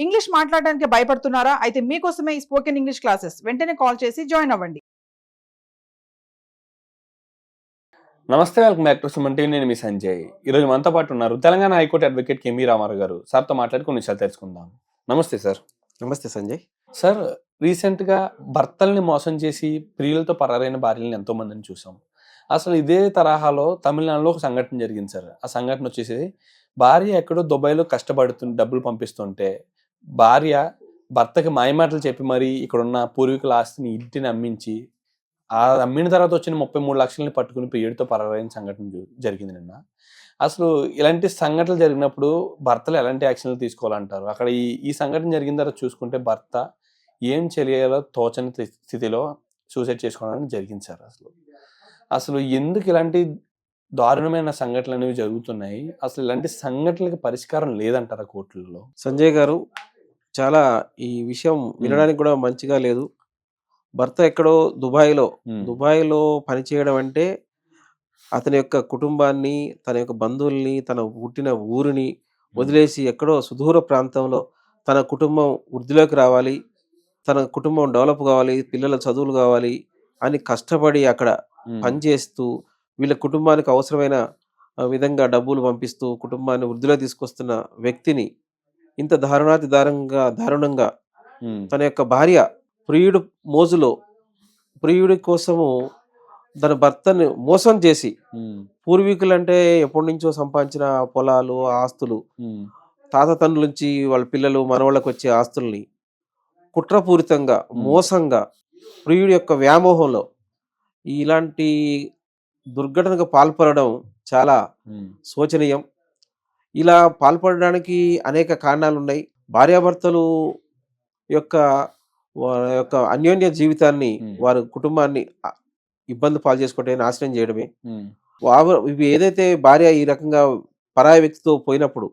English మాట్లాడడానికి భయపడుతున్నారా? అయితే మీకోసమే ఈ స్పోకెన్ ఇంగ్లీష్ క్లాసెస్. వెంటనే కాల్ చేసి జాయిన్ అవ్వండి. నమస్తే, welcome back to Suman TV. నేను మీ సంజయ్. ఈరోజు మనతో పాటు ఉన్నారు తెలంగాణ హైకోర్టు అడ్వకేట్ కెమి రామారావు గారు. సార్తో మాట్లాడి కొన్ని విషయాలు తెలుసుకుందాం. నమస్తే సార్. నమస్తే సంజయ్. సార్, రీసెంట్గా భర్తల్ని మోసం చేసి ప్రియులతో పరారైన భార్యలను ఎంతో మందిని చూసాం. అసలు ఇదే తరహాలో తమిళనాడులో ఒక సంఘటన జరిగింది సార్. ఆ సంఘటన వచ్చేసి భార్య ఎక్కడో దుబాయ్లో డబ్బులు పంపిస్తుంటే భార్య భర్తకి మాయమాటలు చెప్పి మరీ ఇక్కడున్న పూర్వీకుల ఆస్తిని ఇంటిని అమ్మించి ఆ అమ్మిన తర్వాత వచ్చిన 33 లక్షలని పట్టుకుని ప్రియుడితో పరారైన సంఘటన జరిగింది నిన్న. అసలు ఇలాంటి సంఘటనలు జరిగినప్పుడు భర్తలు ఎలాంటి యాక్షన్లు తీసుకోవాలంటారు? అక్కడ ఈ సంఘటన జరిగిన తర్వాత చూసుకుంటే భర్త ఏం చేయాలో తోచని స్థితిలో సూసైడ్ చేసుకోవడానికి జరిగింది సార్. అసలు ఎందుకు ఇలాంటి దారుణమైన సంఘటనలు అనేవి జరుగుతున్నాయి? అసలు ఇలాంటి సంఘటనలకు పరిష్కారం లేదంటారా కోర్టులలో? సంజయ్ గారు, చాలా ఈ విషయం వినడానికి కూడా మంచిగా లేదు. భర్త ఎక్కడో దుబాయ్లో పనిచేయడం అంటే అతని యొక్క కుటుంబాన్ని, తన యొక్క బంధువుల్ని, తన పుట్టిన ఊరిని వదిలేసి ఎక్కడో సుదూర ప్రాంతంలో తన కుటుంబం వృద్ధిలోకి రావాలి, తన కుటుంబం డెవలప్ కావాలి, పిల్లల చదువులు కావాలి అని కష్టపడి అక్కడ పనిచేస్తూ వీళ్ళ కుటుంబానికి అవసరమైన విధంగా డబ్బులు పంపిస్తూ కుటుంబాన్ని వృద్ధిలో తీసుకొస్తున్న వ్యక్తిని ఇంత దారుణంగా తన యొక్క భార్య ప్రియుడు మోజులో ప్రియుడి కోసము తన భర్తని మోసం చేసి, పూర్వీకులంటే ఎప్పటి నుంచో సంపాదించిన పొలాలు, ఆస్తులు, తాత తండ్రుల నుంచి వాళ్ళ పిల్లలు మనవాళ్ళకి వచ్చే ఆస్తుల్ని కుట్రపూరితంగా మోసంగా ప్రియుడి యొక్క వ్యామోహంలో ఇలాంటి దుర్ఘటనకు పాల్పడడం చాలా శోచనీయం. ఇలా పాల్పడడానికి అనేక కారణాలు ఉన్నాయి. భార్యాభర్తలు యొక్క అన్యోన్య జీవితాన్ని, వారి కుటుంబాన్ని ఇబ్బంది పాలు చేసుకుంటే నాశనం చేయడమే. ఇవి ఏదైతే భార్య ఈ రకంగా పరాయి వ్యక్తితో పోయినప్పుడు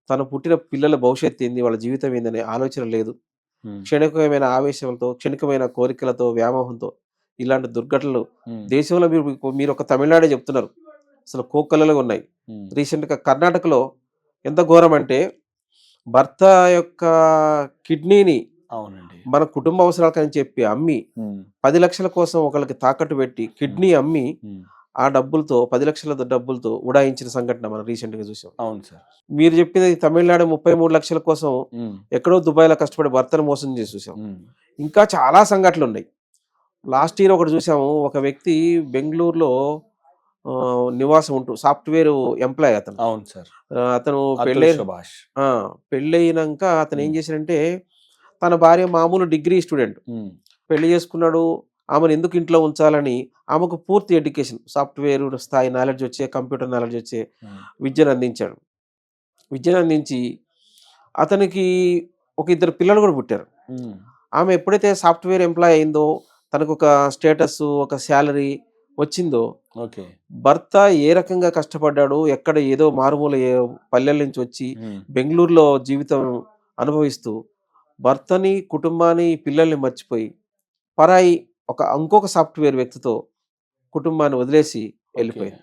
తను పుట్టిన పిల్లల భవిష్యత్తు ఏంది, వాళ్ళ జీవితం ఏందనే ఆలోచన లేదు. క్షణికమైన ఆవేశంతో, క్షణికమైన కోరికలతో, వ్యామోహంతో ఇలాంటి దుర్ఘటనలు దేశంలో మీరు ఒక తమిళనాడే చెప్తున్నారు, అసలు కోకొల్లలుగా ఉన్నాయి. రీసెంట్గా కర్ణాటకలో ఎంత ఘోరం అంటే భర్త యొక్క కిడ్నీని మన కుటుంబ అవసరాలకని చెప్పి అమ్మి 10 లక్షల కోసం ఒకరికి తాకట్టు పెట్టి కిడ్నీ అమ్మి ఆ డబ్బులతో 10 లక్షల డబ్బులతో ఉడాయించిన సంఘటన మనం రీసెంట్ గా చూసాం. అవును సార్. మీరు చెప్పింది తమిళనాడు 33 లక్షల కోసం ఎక్కడో దుబాయ్లో కష్టపడి భర్తను మోసం చేసి చూసాం. ఇంకా చాలా సంఘటనలు ఉన్నాయి. లాస్ట్ ఇయర్ ఒకటి చూసాము, ఒక వ్యక్తి బెంగళూరులో నివాసం ఉంటూ సాఫ్ట్వేర్ ఎంప్లాయ్ అతను. అవును సార్. అతను పెళ్ళయినాక అతను ఏం చేశాడంటే, తన భార్య మామూలు డిగ్రీ స్టూడెంట్, పెళ్లి చేసుకున్నాడు. ఆమెను ఎందుకు ఇంట్లో ఉంచాలని ఆమెకు పూర్తి ఎడ్యుకేషన్, సాఫ్ట్వేర్ స్థాయి నాలెడ్జ్ వచ్చే, కంప్యూటర్ నాలెడ్జ్ వచ్చే విద్యను అందించాడు. విద్యను అందించి అతనికి ఒక 2 పిల్లలు కూడా పుట్టారు. ఆమె ఎప్పుడైతే సాఫ్ట్వేర్ ఎంప్లాయ్ అయిందో, తనకు ఒక స్టేటస్, ఒక శాలరీ వచ్చిందో, భర్త ఏ రకంగా కష్టపడ్డాడు, ఎక్కడ ఏదో మారుమూల పల్లెల నుంచి వచ్చి బెంగళూరులో జీవితం అనుభవిస్తూ భర్తని, కుటుంబాన్ని, పిల్లల్ని మర్చిపోయి పరాయి ఇంకొక సాఫ్ట్వేర్ వ్యక్తితో కుటుంబాన్ని వదిలేసి వెళ్ళిపోయింది.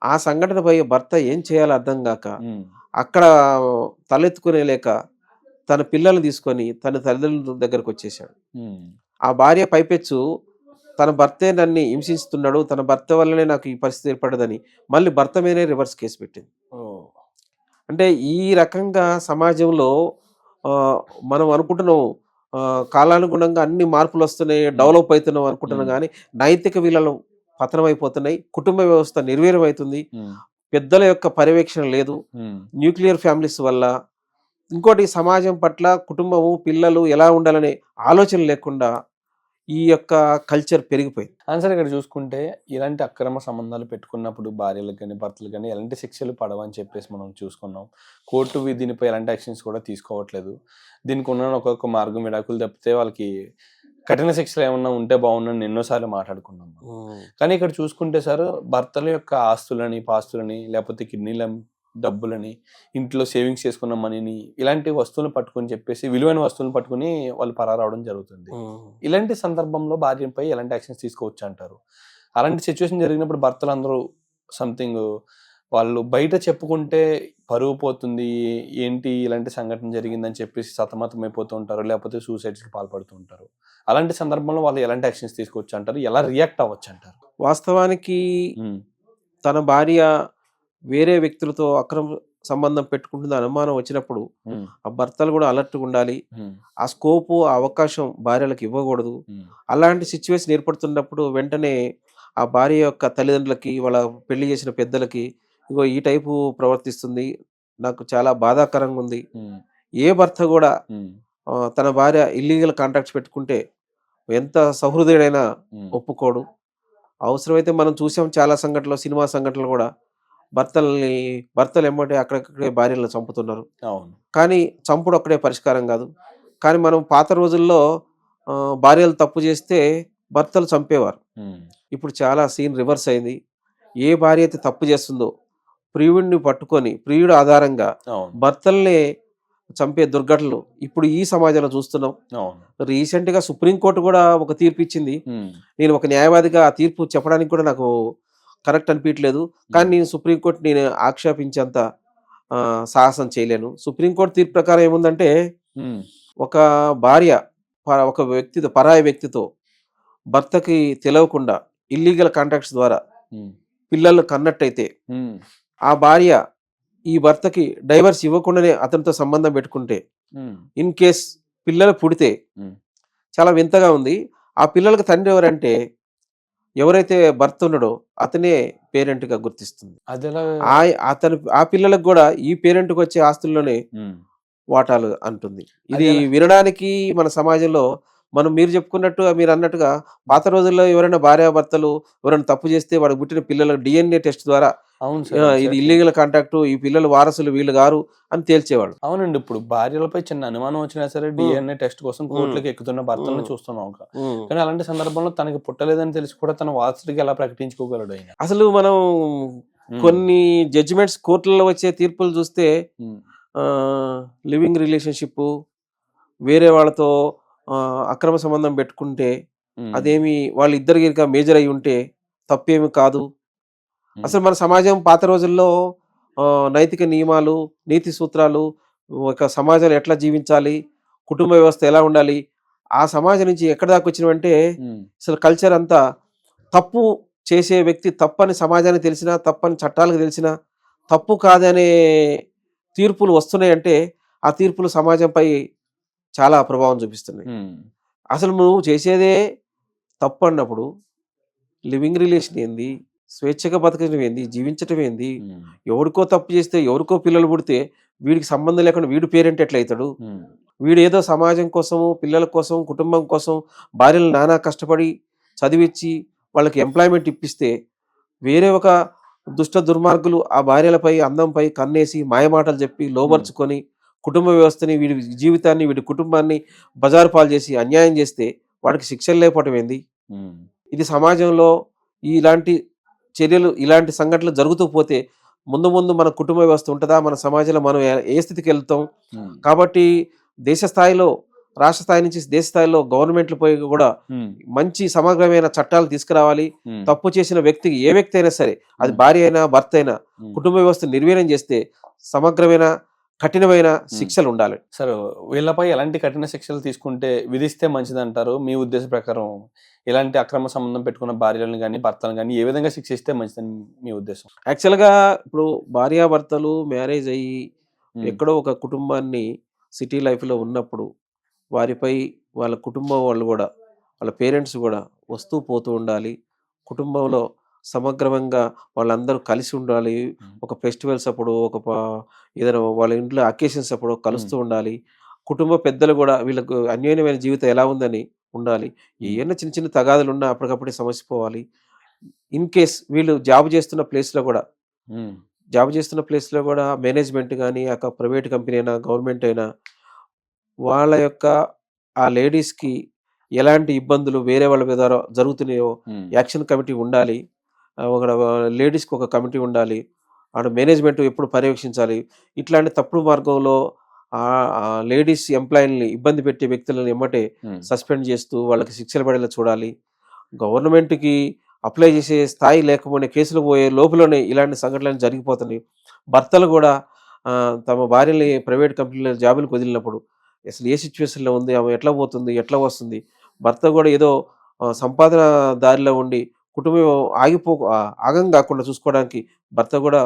ఆ సంఘటనపై భర్త ఏం చేయాలో అర్థం కాక అక్కడ తలెత్తుకునే లేక తన పిల్లల్ని తీసుకొని తన తల్లిదండ్రుల దగ్గరకు వచ్చేసాడు. ఆ భార్య పైపెచ్చు తన భర్తే నన్ను హింసిస్తున్నాడు, తన భర్త వల్లనే నాకు ఈ పరిస్థితి ఏర్పడదని మళ్ళీ భర్త మీదనే రివర్స్ కేసు పెట్టింది. అంటే ఈ రకంగా సమాజంలో మనం అనుకుంటున్నాం కాలానుగుణంగా అన్ని మార్పులు వస్తున్నాయి, డెవలప్ అవుతున్నాం అనుకుంటున్నాం, కానీ నైతిక విలువలు పతనం అయిపోతున్నాయి, కుటుంబ వ్యవస్థ నిర్వీర్యం అవుతుంది, పెద్దల యొక్క పర్యవేక్షణ లేదు, న్యూక్లియర్ ఫ్యామిలీస్ వల్ల. ఇంకోటి, సమాజం పట్ల కుటుంబము, పిల్లలు ఎలా ఉండాలనే ఆలోచన లేకుండా ఈ యొక్క కల్చర్ పెరిగిపోయింది. ఆన్సర్ ఇక్కడ చూసుకుంటే ఇలాంటి అక్రమ సంబంధాలు పెట్టుకున్నప్పుడు భార్యలకు కానీ భర్తలు కానీ ఎలాంటి శిక్షలు పడవని చెప్పేసి మనం చూసుకున్నాం. కోర్టు దీనిపై ఎలాంటి యాక్షన్స్ కూడా తీసుకోవట్లేదు. దీనికి ఉన్న ఒక్కొక్క మార్గం విడాకులు తప్పితే వాళ్ళకి కఠిన శిక్షలు ఏమన్నా ఉంటే బాగుందని ఎన్నోసార్లు మాట్లాడుకున్నాం. కానీ ఇక్కడ చూసుకుంటే సార్, భర్తల యొక్క ఆస్తులని, పాస్తులని, లేకపోతే కిడ్నీల డబ్బులని, ఇంట్లో సేవింగ్స్ చేసుకున్న మనీని, ఇలాంటి వస్తువులను పట్టుకుని చెప్పేసి విలువైన వస్తువులను పట్టుకుని వాళ్ళు పరారవడం జరుగుతుంది. ఇలాంటి సందర్భంలో భార్యపై ఎలాంటి యాక్షన్స్ తీసుకోవచ్చు అంటారు? అలాంటి సిచ్యువేషన్ జరిగినప్పుడు భర్తలు అందరూ సంథింగ్ వాళ్ళు బయట చెప్పుకుంటే పరువు పోతుంది, ఏంటి ఇలాంటి సంఘటన జరిగిందని చెప్పేసి సతమతం అయిపోతూ ఉంటారు, లేకపోతే సూసైడ్స్కి పాల్పడుతూ ఉంటారు. అలాంటి సందర్భంలో వాళ్ళు ఎలాంటి యాక్షన్స్ తీసుకోవచ్చు అంటారు, ఎలా రియాక్ట్ అవ్వచ్చు అంటారు? వాస్తవానికి తన భార్య వేరే వ్యక్తులతో అక్రమ సంబంధం పెట్టుకుంటుంది అనుమానం వచ్చినప్పుడు ఆ భర్తలు కూడా అలర్ట్గా ఉండాలి. ఆ స్కోపు, ఆ అవకాశం భార్యలకు ఇవ్వకూడదు. అలాంటి సిచ్యువేషన్ ఏర్పడుతున్నప్పుడు వెంటనే ఆ భార్య యొక్క తల్లిదండ్రులకి, వాళ్ళ పెళ్లి చేసిన పెద్దలకి, ఇగో ఈ టైపు ప్రవర్తిస్తుంది, నాకు చాలా బాధాకరంగా ఉంది. ఏ భర్త కూడా తన భార్య ఇల్లీగల్ కాంటాక్ట్స్ పెట్టుకుంటే ఎంత సహృదయుడైనా ఒప్పుకోడు. అవసరమైతే మనం చూసాం చాలా సంఘటనలు, సినిమా సంఘటనలు కూడా భర్తలు ఎమ్మటే అక్కడక్కడే భార్యలను చంపుతున్నారు. అవును. కానీ చంపుడు ఒక్కడే పరిష్కారం కాదు. కానీ మనం పాత రోజుల్లో భార్యలు తప్పు చేస్తే భర్తలు చంపేవారు. ఇప్పుడు చాలా సీన్ రివర్స్ అయింది. ఏ భార్య అయితే తప్పు చేస్తుందో ప్రియుడిని పట్టుకొని ప్రియుడు ఆధారంగా భర్తల్ని చంపే దుర్ఘటనలు ఇప్పుడు ఈ సమాజంలో చూస్తున్నాం. రీసెంట్ గా సుప్రీంకోర్టు కూడా ఒక తీర్పు ఇచ్చింది. నేను ఒక న్యాయవాదిగా ఆ తీర్పు చెప్పడానికి కూడా నాకు కరెక్ట్ అనిపించలేదు. కానీ నేను సుప్రీంకోర్టు నేను ఆక్షేపించేంత సాహసం చేయలేను. సుప్రీంకోర్టు తీర్పు ప్రకారం ఏముందంటే, ఒక భార్య ఒక వ్యక్తితో, పరాయి వ్యక్తితో భర్తకి తెలియకుండా ఇల్లీగల్ కాంటాక్ట్స్ ద్వారా పిల్లలు కన్నట్టయితే ఆ భార్య ఈ భర్తకి డైవర్స్ ఇవ్వకుండానే అతనితో సంబంధం పెట్టుకుంటే, ఇన్ కేస్ పిల్లలు పుడితే, చాలా వింతగా ఉంది, ఆ పిల్లలకు తండ్రి ఎవరంటే ఎవరైతే భర్త ఉన్నాడో అతనే పేరెంట్ గా గుర్తిస్తుంది. ఆ పిల్లలకు కూడా ఈ పేరెంట్ కు వచ్చే ఆస్తుల్లోనే వాటాలు అంటుంది. ఇది వినడానికి మన సమాజంలో మీరు చెప్పుకున్నట్టుగా, మీరు అన్నట్టుగా పాత రోజుల్లో ఎవరైనా భార్యాభర్తలు ఎవరైనా తప్పు చేస్తే వాడికి పుట్టిన పిల్లలకు DNA టెస్ట్ ద్వారా ఇది ఇల్లీగల్ కాంటాక్ట్, ఈ పిల్లలు వారసులు వీళ్ళు గారు అని తేల్చేవాడు. అవునండి. ఇప్పుడు భార్యలపై చిన్న అనుమానం వచ్చినా సరే DNA టెస్ట్ కోసం కోర్టులకు ఎక్కుతున్న భర్తలను చూస్తున్నాం. కానీ అలాంటి సందర్భంలో తనకి పుట్టలేదని తెలిసి కూడా తన వారసుడికి ఎలా ప్రకటించుకోగలడు ఆయన? అసలు మనం కొన్ని జడ్జిమెంట్స్ కోర్టులలో వచ్చే తీర్పులు చూస్తే లివింగ్ రిలేషన్షిప్, వేరే వాళ్ళతో అక్రమ సంబంధం పెట్టుకుంటే అదేమి వాళ్ళిద్దరికి ఇంకా మేజర్ అయి ఉంటే తప్పేమి కాదు. అసలు మన సమాజం పాత రోజుల్లో నైతిక నియమాలు, నీతి సూత్రాలు, ఒక సమాజంలో ఎట్లా జీవించాలి, కుటుంబ వ్యవస్థ ఎలా ఉండాలి, ఆ సమాజం నుంచి ఎక్కడ దాకా వచ్చినవంటే అసలు కల్చర్ అంతా తప్పు చేసే వ్యక్తి తప్పని సమాజానికి తెలిసినా, తప్పని చట్టాలకు తెలిసినా, తప్పు కాదనే తీర్పులు వస్తున్నాయంటే ఆ తీర్పులు సమాజంపై చాలా ప్రభావం చూపిస్తున్నాయి. అసలు నువ్వు చేసేదే తప్పు అన్నప్పుడు లివింగ్ రిలేషన్ ఏంది, స్వేచ్ఛగా బతకడం ఏంది, జీవించటం ఏంది, ఎవరికో తప్పు చేస్తే ఎవరికో పిల్లలు పుడితే వీడికి సంబంధం లేకుండా వీడు పేరెంట్ ఎట్లయితాడు? వీడు ఏదో సమాజం కోసము, పిల్లల కోసం, కుటుంబం కోసం భార్యలు నానా కష్టపడి చదివించి వాళ్ళకి ఎంప్లాయ్మెంట్ ఇప్పిస్తే వేరే ఒక దుష్ట దుర్మార్గులు ఆ భార్యలపై, అందంపై కన్నేసి మాయమాటలు చెప్పి లోబర్చుకొని కుటుంబ వ్యవస్థని, వీడి జీవితాన్ని, వీడి కుటుంబాన్ని బజారు పాలు చేసి అన్యాయం చేస్తే వాడికి శిక్షలు లేకపోవటం ఏంది? ఇది సమాజంలో ఇలాంటి చర్యలు, ఇలాంటి సంఘటనలు జరుగుతూ పోతే ముందు ముందు మన కుటుంబ వ్యవస్థ ఉంటుందా? మన సమాజంలో మనం ఏ స్థితికి వెళ్తాం? కాబట్టి దేశ స్థాయిలో, రాష్ట్ర స్థాయి నుంచి దేశ స్థాయిలో గవర్నమెంట్లు పోయి కూడా మంచి సమగ్రమైన చట్టాలు తీసుకురావాలి. తప్పు చేసిన వ్యక్తికి, ఏ వ్యక్తి అయినా సరే, అది భార్య అయినా భర్త అయినా, కుటుంబ వ్యవస్థ నిర్వీర్యం చేస్తే సమగ్రమైన కఠినమైన శిక్షలు ఉండాలి. సార్, వీళ్ళపై ఎలాంటి కఠిన శిక్షలు తీసుకుంటే విధిస్తే మంచిది అంటారు మీ ఉద్దేశ ప్రకారం? ఇలాంటి అక్రమ సంబంధం పెట్టుకున్న భార్యలను కానీ భర్తలను కానీ ఏ విధంగా శిక్షిస్తే మంచిదని మీ ఉద్దేశం? యాక్చువల్గా ఇప్పుడు భార్యాభర్తలు మ్యారేజ్ అయ్యి ఎక్కడో ఒక కుటుంబాన్ని సిటీ లైఫ్లో ఉన్నప్పుడు వారిపై వాళ్ళ కుటుంబం వాళ్ళు కూడా, వాళ్ళ పేరెంట్స్ కూడా వస్తూ పోతూ ఉండాలి. కుటుంబంలో సమగ్రంగా వాళ్ళందరూ కలిసి ఉండాలి. ఒక ఫెస్టివల్స్ అప్పుడు, ఏదైనా వాళ్ళ ఇంట్లో అకేషన్స్ అప్పుడు కలుస్తూ ఉండాలి. కుటుంబ పెద్దలు కూడా వీళ్ళకు అన్యోన్యమైన జీవితం ఎలా ఉందని ఉండాలి. ఏమైనా చిన్న చిన్న తగాదులు ఉన్నా అప్పటికప్పుడే సమసిపోవాలి. ఇన్ కేస్ వీళ్ళు జాబ్ చేస్తున్న ప్లేస్లో కూడా మేనేజ్మెంట్ కానీ, ఆ ప్రైవేట్ కంపెనీ అయినా, గవర్నమెంట్ అయినా, వాళ్ళ యొక్క ఆ లేడీస్కి ఎలాంటి ఇబ్బందులు వేరే వాళ్ళ మీద జరుగుతున్నాయో యాక్షన్ కమిటీ ఉండాలి. ఒక లేడీస్కి ఒక కమిటీ ఉండాలి. ఆడ మేనేజ్మెంట్ ఎప్పుడు పర్యవేక్షించాలి. ఇట్లాంటి తప్పుడు మార్గంలో లేడీస్ ఎంప్లాయీని ఇబ్బంది పెట్టే వ్యక్తులను ఎమ్మటే సస్పెండ్ చేస్తూ వాళ్ళకి శిక్షలు పడేలా చూడాలి. గవర్నమెంట్కి అప్లై చేసే స్థాయి లేకపోయినా కేసులు పోయే లోపలనే ఇలాంటి సంఘటనలు జరిగిపోతున్నాయి. భర్తలు కూడా తమ భార్యని ప్రైవేట్ కంపెనీలో జాబులకు వదిలినప్పుడు అసలు ఏ సిచ్యువేషన్‌లో ఉంది, ఆమె ఎట్లా పోతుంది, ఎట్లా వస్తుంది, భర్త కూడా ఏదో సంపాదన దారిలో ఉండి కుటుంబం ఆగం కాకుండా చూసుకోవడానికి భర్త కూడా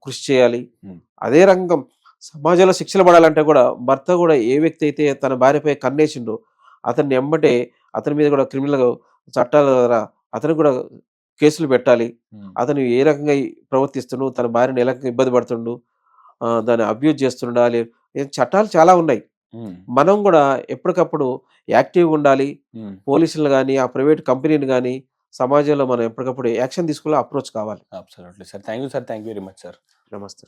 కృషి చేయాలి. హ్మ్. అదే రంగం సమాజంలో శిక్షలు పడాలంటే కూడా భర్త కూడా ఏ వ్యక్తి అయితే తన భార్యపై కన్నేసిండో అతన్ని ఎమ్మటే అతని మీద కూడా క్రిమినల్ చట్టాల ద్వారా అతనికి కూడా కేసులు పెట్టాలి. హ్మ్. అతను ఏ రకంగా ప్రవర్తిస్తుండు, తన భార్యను ఏ రకంగా ఇబ్బంది పడుతుండు, దాన్ని అబ్యూజ్ చేస్తుండా చట్టాలు చాలా ఉన్నాయి. హ్మ్. మనం కూడా ఎప్పటికప్పుడు యాక్టివ్‌గా ఉండాలి. హ్మ్. పోలీసులు గాని, ఆ ప్రైవేట్ కంపెనీని గాని, సమాజంలో మనం ఎప్పటికప్పుడు యాక్షన్ తీసుకోవాలి, అప్రోచ్ కావాలి. Absolutely sir. Thank you sir. Thank you very much sir. నమస్తే.